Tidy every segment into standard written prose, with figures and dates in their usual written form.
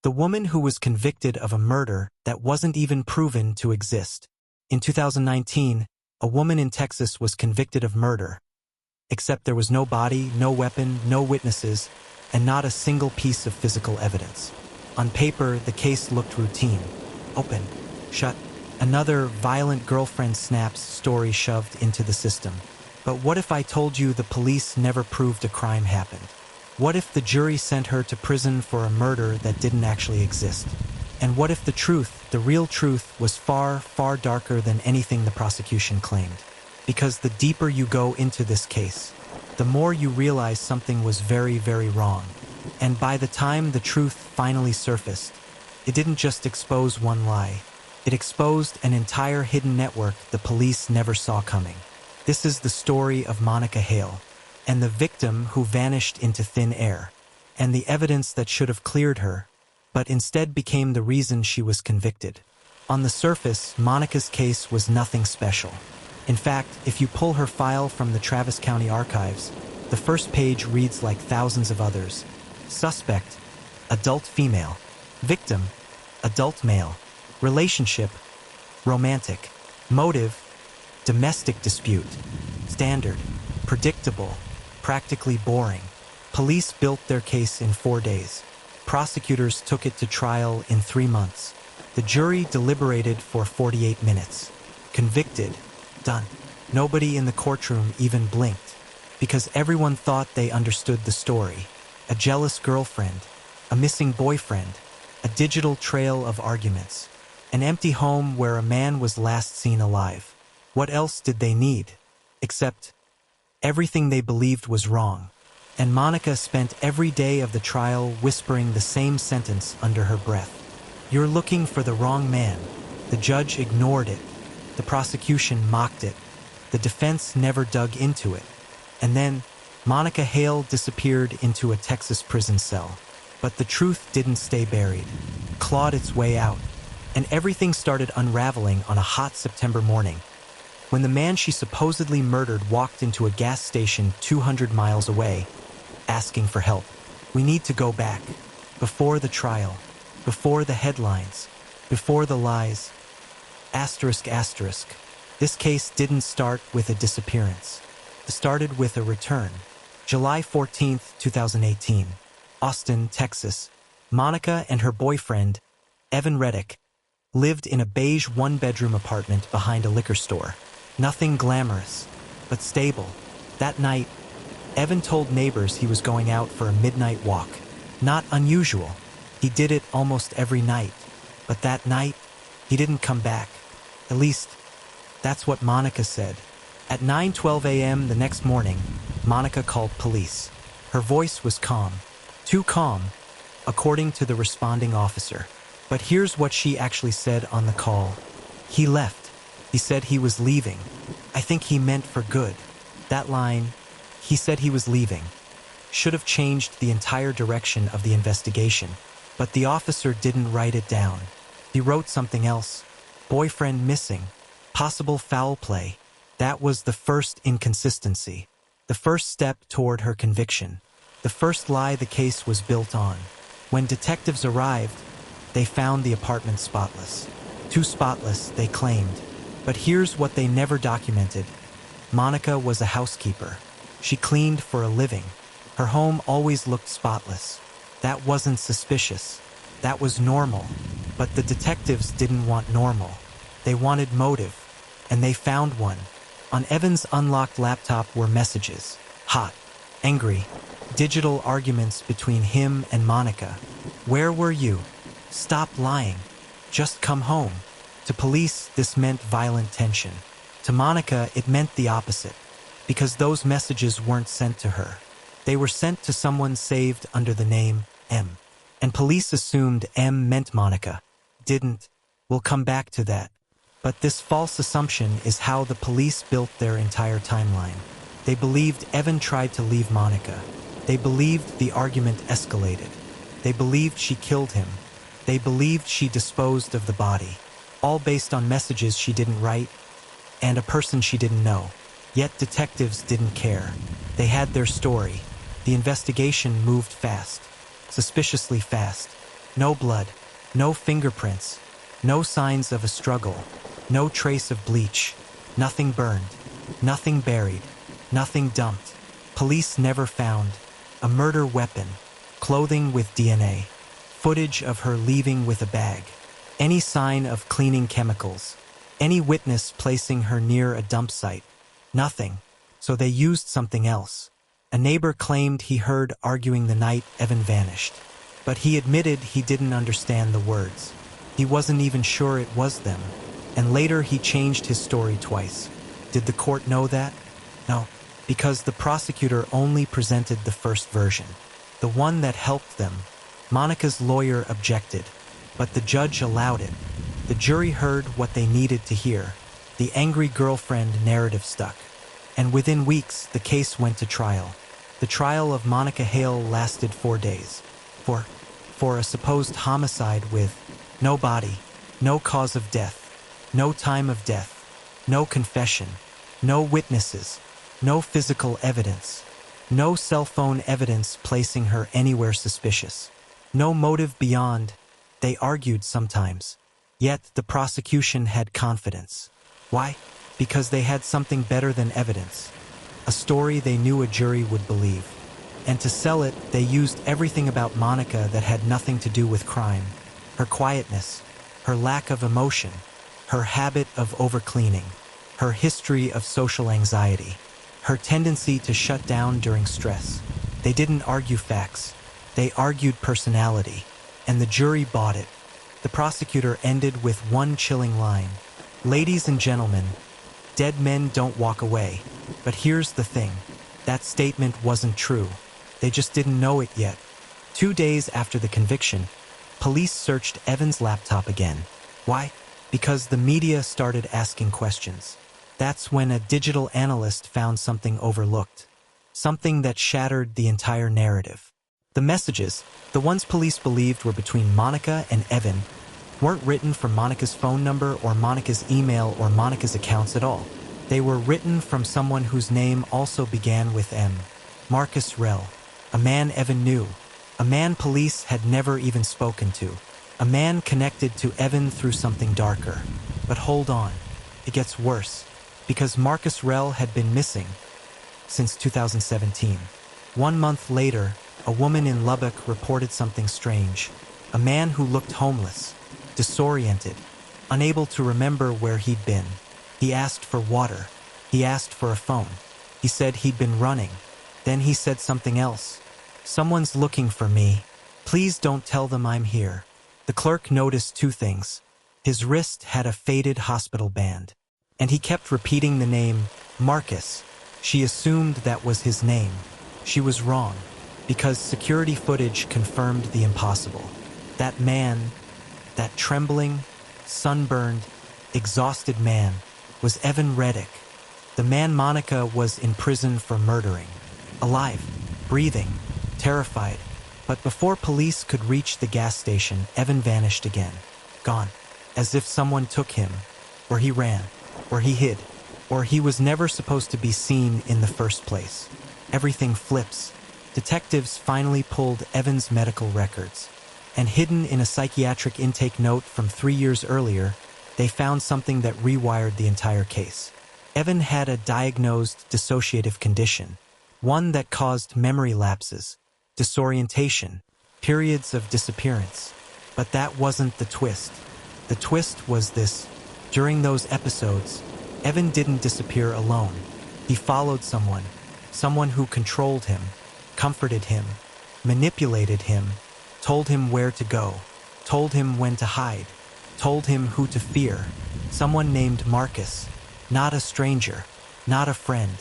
The woman who was convicted of a murder that wasn't even proven to exist. In 2019, a woman in Texas was convicted of murder, except there was no body, no weapon, no witnesses, and not a single piece of physical evidence. On paper, the case looked routine. Open, shut, another violent girlfriend snaps story shoved into the system. But what if I told you the police never proved a crime happened? What if the jury sent her to prison for a murder that didn't actually exist? And what if the truth, the real truth, was far, far darker than anything the prosecution claimed? Because the deeper you go into this case, the more you realize something was very, very wrong. And by the time the truth finally surfaced, it didn't just expose one lie. It exposed an entire hidden network the police never saw coming. This is the story of Monica Hale, and the victim who vanished into thin air, and the evidence that should have cleared her, but instead became the reason she was convicted. On the surface, Monica's case was nothing special. In fact, if you pull her file from the Travis County archives, the first page reads like thousands of others. Suspect, adult female. Victim, adult male. Relationship, romantic. Motive, domestic dispute. Standard, predictable, practically boring. Police built their case in 4 days. Prosecutors took it to trial in 3 months. The jury deliberated for 48 minutes. Convicted. Done. Nobody in the courtroom even blinked, because everyone thought they understood the story. A jealous girlfriend, a missing boyfriend, a digital trail of arguments, an empty home where a man was last seen alive. What else did they need? Except everything they believed was wrong. And Monica spent every day of the trial whispering the same sentence under her breath. You're looking for the wrong man. The judge ignored it. The prosecution mocked it. The defense never dug into it. And then, Monica Hale disappeared into a Texas prison cell. But the truth didn't stay buried. It clawed its way out. And everything started unraveling on a hot September morning, when the man she supposedly murdered walked into a gas station 200 miles away, asking for help. We need to go back. Before the trial. Before the headlines. Before the lies. Asterisk, asterisk. This case didn't start with a disappearance. It started with a return. July 14th, 2018. Austin, Texas. Monica and her boyfriend, Evan Reddick, lived in a beige one-bedroom apartment behind a liquor store. Nothing glamorous, but stable. That night, Evan told neighbors he was going out for a midnight walk. Not unusual. He did it almost every night. But that night, he didn't come back. At least, that's what Monica said. At 9:12 a.m. the next morning, Monica called police. Her voice was calm. Too calm, according to the responding officer. But here's what she actually said on the call. He left. He said he was leaving. I think he meant for good. That line, he said he was leaving, should have changed the entire direction of the investigation. But the officer didn't write it down. He wrote something else. Boyfriend missing. Possible foul play. That was the first inconsistency. The first step toward her conviction. The first lie the case was built on. When detectives arrived, they found the apartment spotless. Too spotless, they claimed. But here's what they never documented. Monica was a housekeeper. She cleaned for a living. Her home always looked spotless. That wasn't suspicious. That was normal. But the detectives didn't want normal. They wanted motive. And they found one. On Evan's unlocked laptop were messages. Hot. Angry. Digital arguments between him and Monica. Where were you? Stop lying. Just come home. To police, this meant violent tension. To Monica, it meant the opposite. Because those messages weren't sent to her. They were sent to someone saved under the name M. And police assumed M meant Monica. Didn't. We'll come back to that. But this false assumption is how the police built their entire timeline. They believed Evan tried to leave Monica. They believed the argument escalated. They believed she killed him. They believed she disposed of the body. All based on messages she didn't write and a person she didn't know. Yet detectives didn't care. They had their story. The investigation moved fast. Suspiciously fast. No blood, no fingerprints, no signs of a struggle, no trace of bleach, nothing burned, nothing buried, nothing dumped. Police never found a murder weapon, clothing with DNA, footage of her leaving with a bag, any sign of cleaning chemicals, any witness placing her near a dump site. Nothing. So they used something else. A neighbor claimed he heard arguing the night Evan vanished, but he admitted he didn't understand the words. He wasn't even sure it was them, and later he changed his story twice. Did the court know that? No, because the prosecutor only presented the first version, the one that helped them. Monica's lawyer objected, but the judge allowed it. The jury heard what they needed to hear. The angry girlfriend narrative stuck, and within weeks the case went to trial. The trial of Monica Hale lasted 4 days. For a supposed homicide with no body, no cause of death, no time of death, no confession, no witnesses, no physical evidence, no cell phone evidence placing her anywhere suspicious, no motive beyond. They argued sometimes, yet the prosecution had confidence. Why? Because they had something better than evidence, a story they knew a jury would believe. And to sell it, they used everything about Monica that had nothing to do with crime. Her quietness, her lack of emotion, her habit of overcleaning, her history of social anxiety, her tendency to shut down during stress. They didn't argue facts, they argued personality, and the jury bought it. The prosecutor ended with one chilling line. "Ladies and gentlemen, dead men don't walk away. But here's the thing, that statement wasn't true. They just didn't know it yet." 2 days after the conviction, police searched Evan's laptop again. Why? Because the media started asking questions. That's when a digital analyst found something overlooked, something that shattered the entire narrative. The messages, the ones police believed were between Monica and Evan, weren't written from Monica's phone number or Monica's email or Monica's accounts at all. They were written from someone whose name also began with M. Marcus Rell, a man Evan knew, a man police had never even spoken to, a man connected to Evan through something darker. But hold on, it gets worse, because Marcus Rell had been missing since 2017. 1 month later, a woman in Lubbock reported something strange. A man who looked homeless, disoriented, unable to remember where he'd been. He asked for water. He asked for a phone. He said he'd been running. Then he said something else. "Someone's looking for me. Please don't tell them I'm here." The clerk noticed 2 things. His wrist had a faded hospital band, and he kept repeating the name Marcus. She assumed that was his name. She was wrong, because security footage confirmed the impossible. That man, that trembling, sunburned, exhausted man, was Evan Reddick, the man Monica was in prison for murdering. Alive, breathing, terrified. But before police could reach the gas station, Evan vanished again. Gone. As if someone took him, or he ran, or he hid, or he was never supposed to be seen in the first place. Everything flips. Detectives finally pulled Evan's medical records, and hidden in a psychiatric intake note from 3 years earlier, they found something that rewired the entire case. Evan had a diagnosed dissociative condition, one that caused memory lapses, disorientation, periods of disappearance. But that wasn't the twist. The twist was this: during those episodes, Evan didn't disappear alone. He followed someone who controlled him, comforted him, manipulated him, told him where to go, told him when to hide, told him who to fear. Someone named Marcus, not a stranger, not a friend,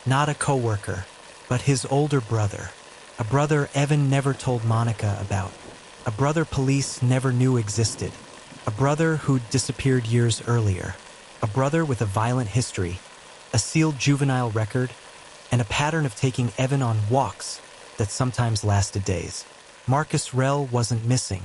not a coworker, but his older brother. A brother Evan never told Monica about. A brother police never knew existed. A brother who'd disappeared years earlier. A brother with a violent history, a sealed juvenile record, and a pattern of taking Evan on walks that sometimes lasted days. Marcus Rell wasn't missing.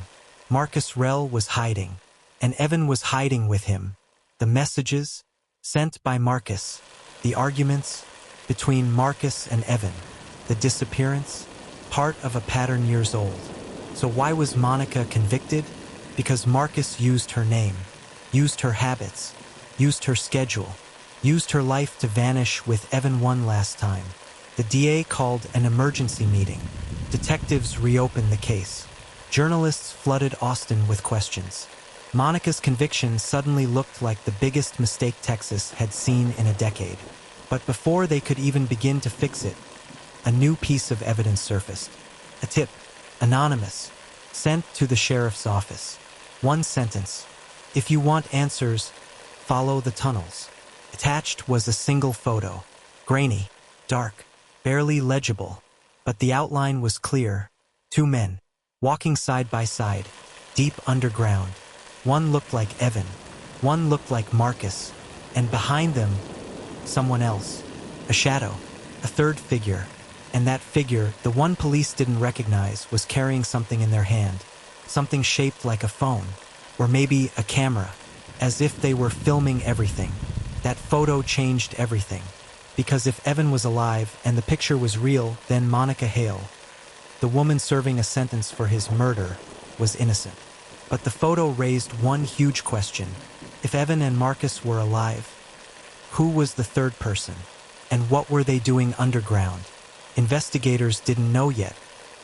Marcus Rell was hiding, and Evan was hiding with him. The messages sent by Marcus, the arguments between Marcus and Evan, the disappearance, part of a pattern years old. So why was Monica convicted? Because Marcus used her name, used her habits, used her schedule, used her life to vanish with Evan one last time. The DA called an emergency meeting. Detectives reopened the case. Journalists flooded Austin with questions. Monica's conviction suddenly looked like the biggest mistake Texas had seen in a decade. But before they could even begin to fix it, a new piece of evidence surfaced. A tip, anonymous, sent to the sheriff's office. One sentence: if you want answers, follow the tunnels. Attached was a single photo. Grainy, dark, barely legible. But the outline was clear. Two men, walking side by side, deep underground. One looked like Evan, one looked like Marcus, and behind them, someone else. A shadow, a third figure. And that figure, the one police didn't recognize, was carrying something in their hand. Something shaped like a phone, or maybe a camera, as if they were filming everything. That photo changed everything. Because if Evan was alive and the picture was real, then Monica Hale, the woman serving a sentence for his murder, was innocent. But the photo raised one huge question. If Evan and Marcus were alive, who was the third person? And what were they doing underground? Investigators didn't know yet,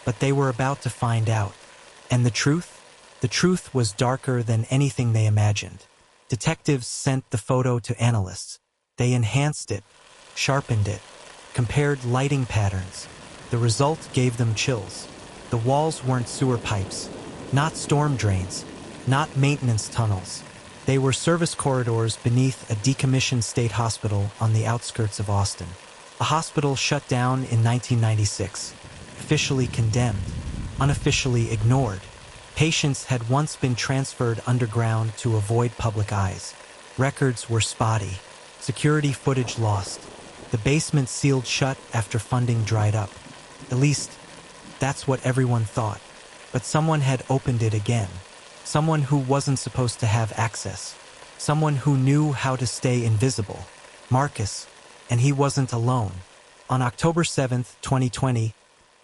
but they were about to find out. And the truth? The truth was darker than anything they imagined. Detectives sent the photo to analysts. They enhanced it, sharpened it, compared lighting patterns. The result gave them chills. The walls weren't sewer pipes, not storm drains, not maintenance tunnels. They were service corridors beneath a decommissioned state hospital on the outskirts of Austin. A hospital shut down in 1996, officially condemned, unofficially ignored. Patients had once been transferred underground to avoid public eyes. Records were spotty, security footage lost. The basement sealed shut after funding dried up. At least, that's what everyone thought. But someone had opened it again. Someone who wasn't supposed to have access. Someone who knew how to stay invisible. Marcus. And he wasn't alone. On October 7th, 2020,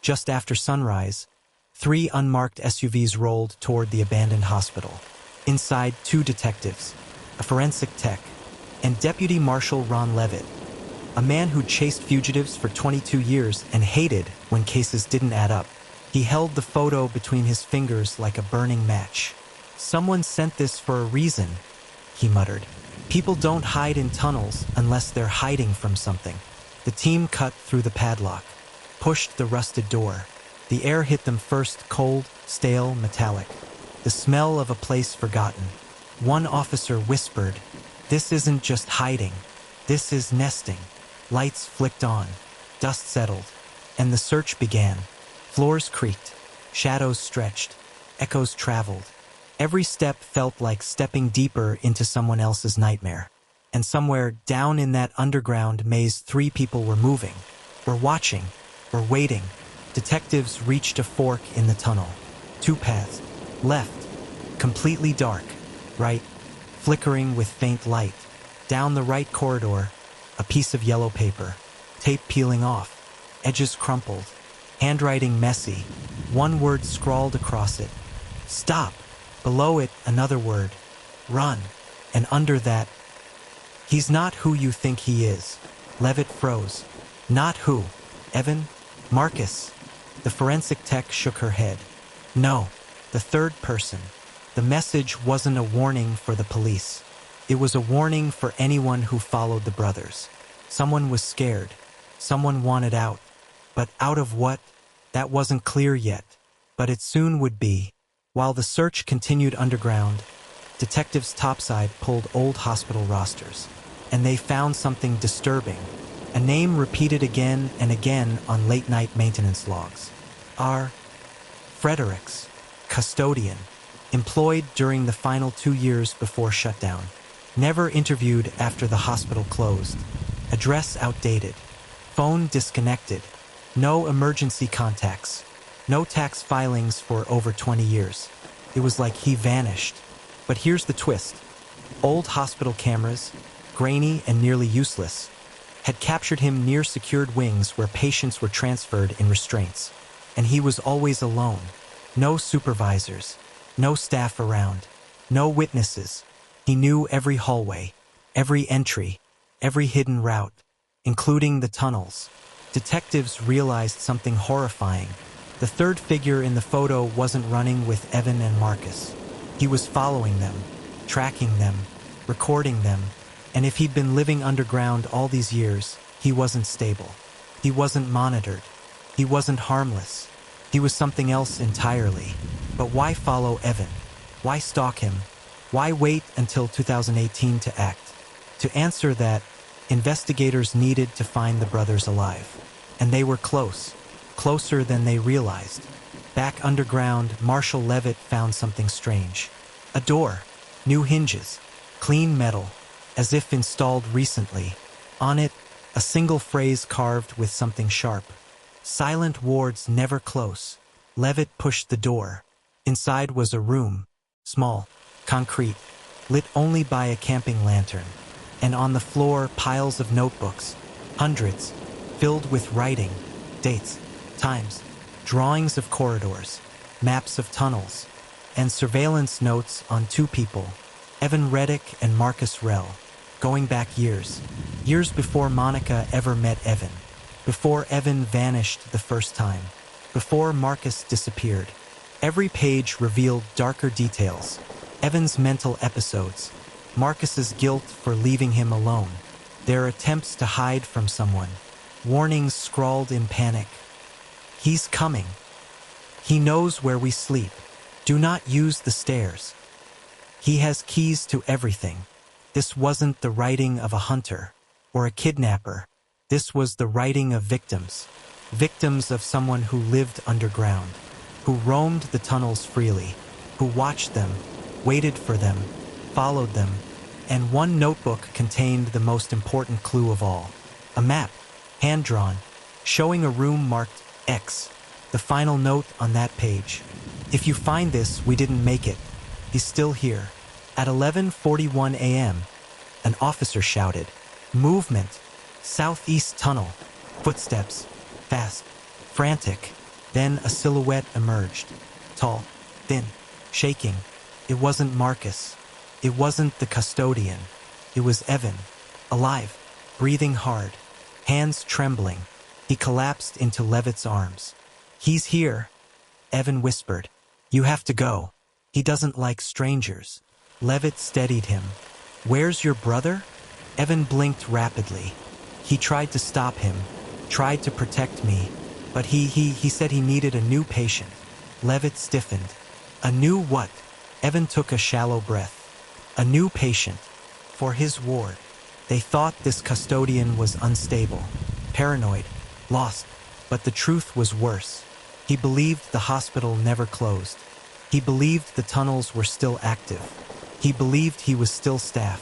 just after sunrise, 3 unmarked SUVs rolled toward the abandoned hospital. Inside, 2 detectives, a forensic tech, and Deputy Marshal Ron Levitt, a man who chased fugitives for 22 years and hated when cases didn't add up. He held the photo between his fingers like a burning match. "Someone sent this for a reason," he muttered. "People don't hide in tunnels unless they're hiding from something." The team cut through the padlock, pushed the rusted door. The air hit them first, cold, stale, metallic. The smell of a place forgotten. One officer whispered, "This isn't just hiding. This is nesting." Lights flicked on. Dust settled. And the search began. Floors creaked. Shadows stretched. Echoes traveled. Every step felt like stepping deeper into someone else's nightmare. And somewhere down in that underground maze, 3 people were moving, were watching, were waiting. Detectives reached a fork in the tunnel. 2 paths. Left, completely dark. Right, flickering with faint light. Down the right corridor, a piece of yellow paper. Tape peeling off. Edges crumpled. Handwriting messy. One word scrawled across it. "Stop." Below it, another word. "Run." And under that, "He's not who you think he is." Levitt froze. "Not who? Evan? Marcus?" The forensic tech shook her head. "No, the third person." The message wasn't a warning for the police. It was a warning for anyone who followed the brothers. Someone was scared. Someone wanted out. But out of what? That wasn't clear yet. But it soon would be. While the search continued underground, detectives topside pulled old hospital rosters. And they found something disturbing. A name repeated again and again on late-night maintenance logs. R. Fredericks, custodian, employed during the final 2 years before shutdown. Never interviewed after the hospital closed. Address outdated. Phone disconnected. No emergency contacts. No tax filings for over 20 years. It was like he vanished. But here's the twist. Old hospital cameras, grainy and nearly useless, had captured him near secured wings where patients were transferred in restraints. And he was always alone. No supervisors, no staff around, no witnesses. He knew every hallway, every entry, every hidden route, including the tunnels. Detectives realized something horrifying. The third figure in the photo wasn't running with Evan and Marcus. He was following them, tracking them, recording them, and if he'd been living underground all these years, he wasn't stable. He wasn't monitored. He wasn't harmless. He was something else entirely. But why follow Evan? Why stalk him? Why wait until 2018 to act? To answer that, investigators needed to find the brothers alive. And they were close, closer than they realized. Back underground, Marshall Levitt found something strange. A door, new hinges, clean metal, as if installed recently. On it, a single phrase carved with something sharp. Silent wards never close. Levitt pushed the door. Inside was a room, small, concrete, lit only by a camping lantern. And on the floor, piles of notebooks, hundreds, filled with writing, dates, times, drawings of corridors, maps of tunnels, and surveillance notes on two people, Evan Reddick and Marcus Rell, going back years before Monica ever met Evan, before Evan vanished the first time, before Marcus disappeared. Every page revealed darker details, Evan's mental episodes, Marcus's guilt for leaving him alone, their attempts to hide from someone, warnings scrawled in panic. He's coming. He knows where we sleep. Do not use the stairs. He has keys to everything. This wasn't the writing of a hunter or a kidnapper. This was the writing of victims. Victims of someone who lived underground, who roamed the tunnels freely, who watched them, waited for them, followed them, and one notebook contained the most important clue of all. A map, hand-drawn, showing a room marked X. The final note on that page. If you find this, we didn't make it. He's still here. At 11:41 a.m., an officer shouted, "Movement! Southeast tunnel!" Footsteps. Fast. Frantic. Then a silhouette emerged. Tall. Thin. Shaking. It wasn't Marcus. It wasn't the custodian. It was Evan. Alive. Breathing hard. Hands trembling. He collapsed into Levitt's arms. "He's here," Evan whispered. "You have to go. He doesn't like strangers." Levitt steadied him. "Where's your brother?" Evan blinked rapidly. "He tried to stop him, tried to protect me, but he said he needed a new patient." Levitt stiffened. "A new what?" Evan took a shallow breath. "A new patient. For his ward." They thought this custodian was unstable, paranoid, lost, but the truth was worse. He believed the hospital never closed. He believed the tunnels were still active. He believed he was still staff,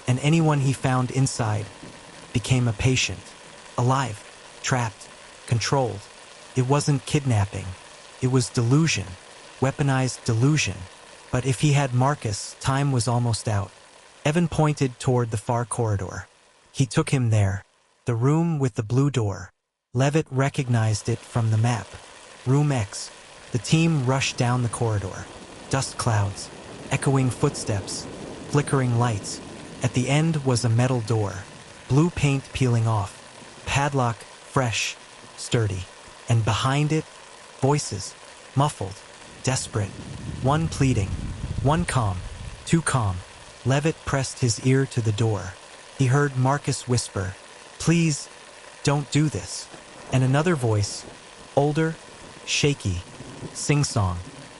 and anyone he found inside became a patient. Alive, trapped, controlled. It wasn't kidnapping. It was delusion, weaponized delusion. But if he had Marcus, time was almost out. Evan pointed toward the far corridor. He took him there. The room with the blue door. Levitt recognized it from the map. Room X. The team rushed down the corridor. Dust clouds, echoing footsteps, flickering lights. At the end was a metal door. Blue paint peeling off. Padlock, fresh, sturdy. And behind it, voices, muffled, desperate. One pleading, one calm, two calm. Levitt pressed his ear to the door. He heard Marcus whisper, "Please, don't do this." And another voice, older, shaky, sing-song,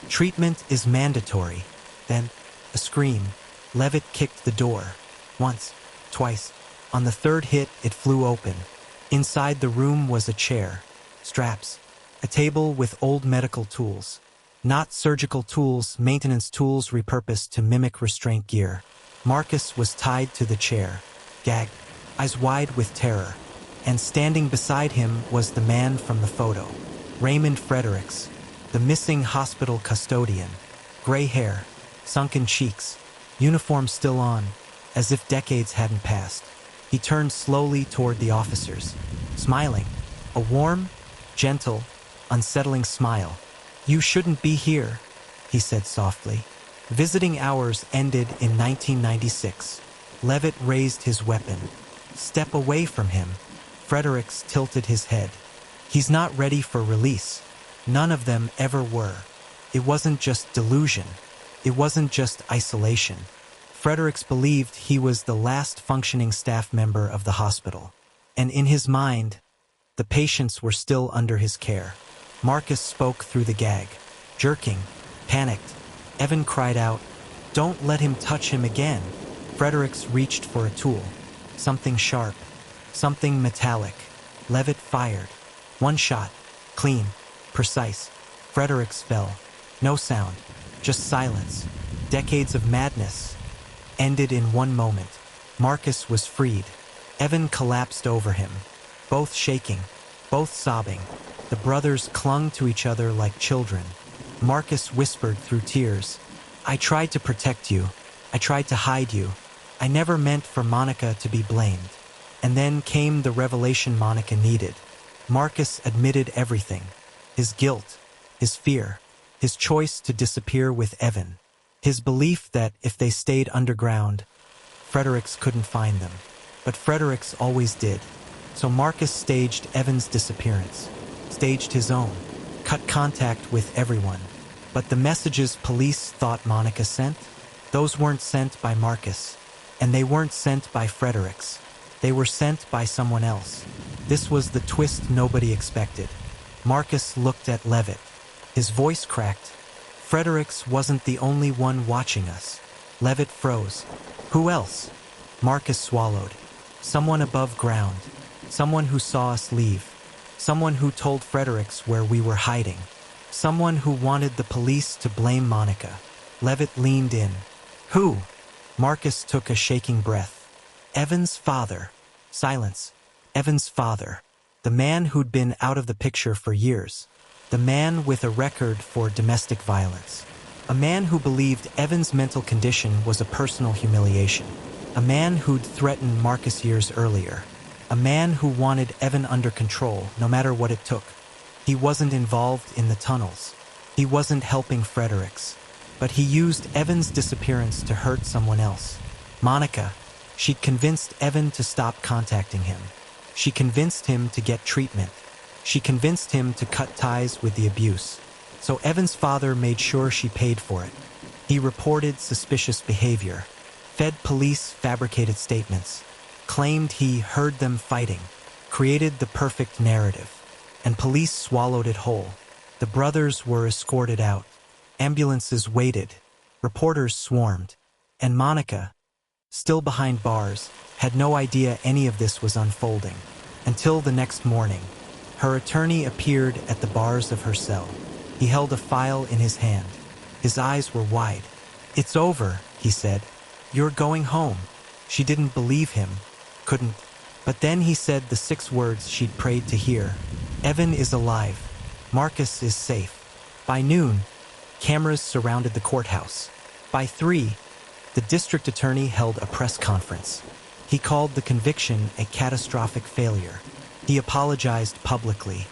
"Treatment is mandatory." Then, a scream. Levitt kicked the door. Once, twice. On the third hit, it flew open. Inside the room was a chair, straps, a table with old medical tools. Not surgical tools, maintenance tools repurposed to mimic restraint gear. Marcus was tied to the chair, gagged, eyes wide with terror. And standing beside him was the man from the photo, Raymond Fredericks, the missing hospital custodian. Gray hair, sunken cheeks, uniform still on, as if decades hadn't passed. He turned slowly toward the officers, smiling, a warm, gentle, unsettling smile. "You shouldn't be here," he said softly. Visiting hours ended in 1996. Levitt raised his weapon. "Step away from him." Fredericks tilted his head. "He's not ready for release." None of them ever were. It wasn't just delusion. It wasn't just isolation. Fredericks believed he was the last functioning staff member of the hospital. And in his mind, the patients were still under his care. Marcus spoke through the gag. Jerking, panicked, Evan cried out, "Don't let him touch him again." Fredericks reached for a tool. Something sharp. Something metallic. Levitt fired. One shot. Clean. Precise. Fredericks fell. No sound. Just silence. Decades of madness ended in one moment. Marcus was freed. Evan collapsed over him. Both shaking. Both sobbing. The brothers clung to each other like children. Marcus whispered through tears, "I tried to protect you. I tried to hide you. I never meant for Monica to be blamed." And then came the revelation Monica needed. Marcus admitted everything. His guilt, his fear, his choice to disappear with Evan, his belief that if they stayed underground, Fredericks couldn't find them. But Fredericks always did. So Marcus staged Evan's disappearance, staged his own, cut contact with everyone. But the messages police thought Monica sent, those weren't sent by Marcus. And they weren't sent by Fredericks. They were sent by someone else. This was the twist nobody expected. Marcus looked at Levitt. His voice cracked. "Fredericks wasn't the only one watching us." Levitt froze. "Who else?" Marcus swallowed. "Someone above ground. Someone who saw us leave. Someone who told Fredericks where we were hiding. Someone who wanted the police to blame Monica." Levitt leaned in. "Who?" Marcus took a shaking breath. "Evan's father." Silence. Evan's father. The man who'd been out of the picture for years. The man with a record for domestic violence. A man who believed Evan's mental condition was a personal humiliation. A man who'd threatened Marcus years earlier. A man who wanted Evan under control, no matter what it took. He wasn't involved in the tunnels. He wasn't helping Fredericks. But he used Evan's disappearance to hurt someone else. Monica. She'd convinced Evan to stop contacting him. She convinced him to get treatment. She convinced him to cut ties with the abuse. So Evan's father made sure she paid for it. He reported suspicious behavior, fed police fabricated statements, claimed he heard them fighting, created the perfect narrative. And police swallowed it whole. The brothers were escorted out. Ambulances waited. Reporters swarmed. And Monica, still behind bars, had no idea any of this was unfolding. Until the next morning, her attorney appeared at the bars of her cell. He held a file in his hand. His eyes were wide. "It's over," he said. "You're going home." She didn't believe him. Couldn't. But then he said the 6 words she'd prayed to hear. "Evan is alive. Marcus is safe." By noon, cameras surrounded the courthouse. By 3, the district attorney held a press conference. He called the conviction a catastrophic failure. He apologized publicly.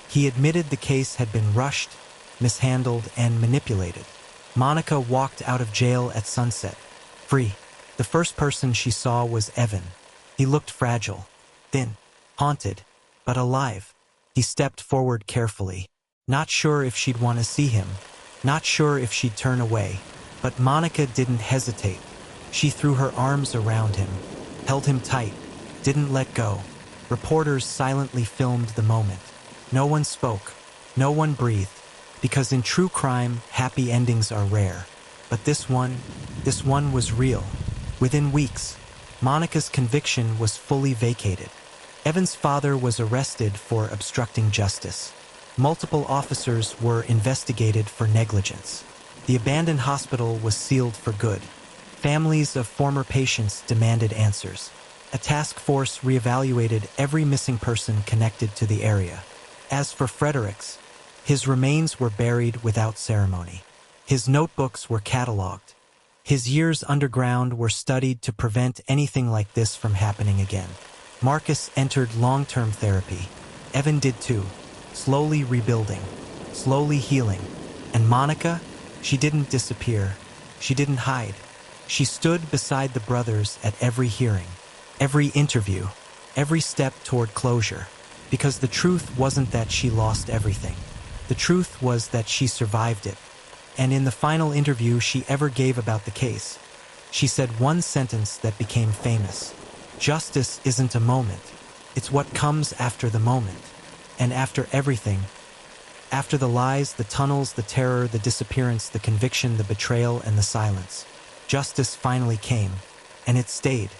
He admitted the case had been rushed, mishandled, and manipulated. Monica walked out of jail at sunset, free. The first person she saw was Evan. He looked fragile, thin, haunted, but alive. He stepped forward carefully, not sure if she'd want to see him, not sure if she'd turn away. But Monica didn't hesitate. She threw her arms around him, held him tight, didn't let go. Reporters silently filmed the moment. No one spoke, no one breathed, because in true crime, happy endings are rare. But this one was real. Within weeks, Monica's conviction was fully vacated. Evan's father was arrested for obstructing justice. Multiple officers were investigated for negligence. The abandoned hospital was sealed for good. Families of former patients demanded answers. A task force reevaluated every missing person connected to the area. As for Fredericks, his remains were buried without ceremony. His notebooks were cataloged. His years underground were studied to prevent anything like this from happening again. Marcus entered long-term therapy. Evan did too, slowly rebuilding, slowly healing. And Monica, she didn't disappear. She didn't hide. She stood beside the brothers at every hearing, every interview, every step toward closure. Because the truth wasn't that she lost everything. The truth was that she survived it. And in the final interview she ever gave about the case, she said one sentence that became famous. Justice isn't a moment. It's what comes after the moment. And after everything, after the lies, the tunnels, the terror, the disappearance, the conviction, the betrayal, and the silence, justice finally came, and it stayed.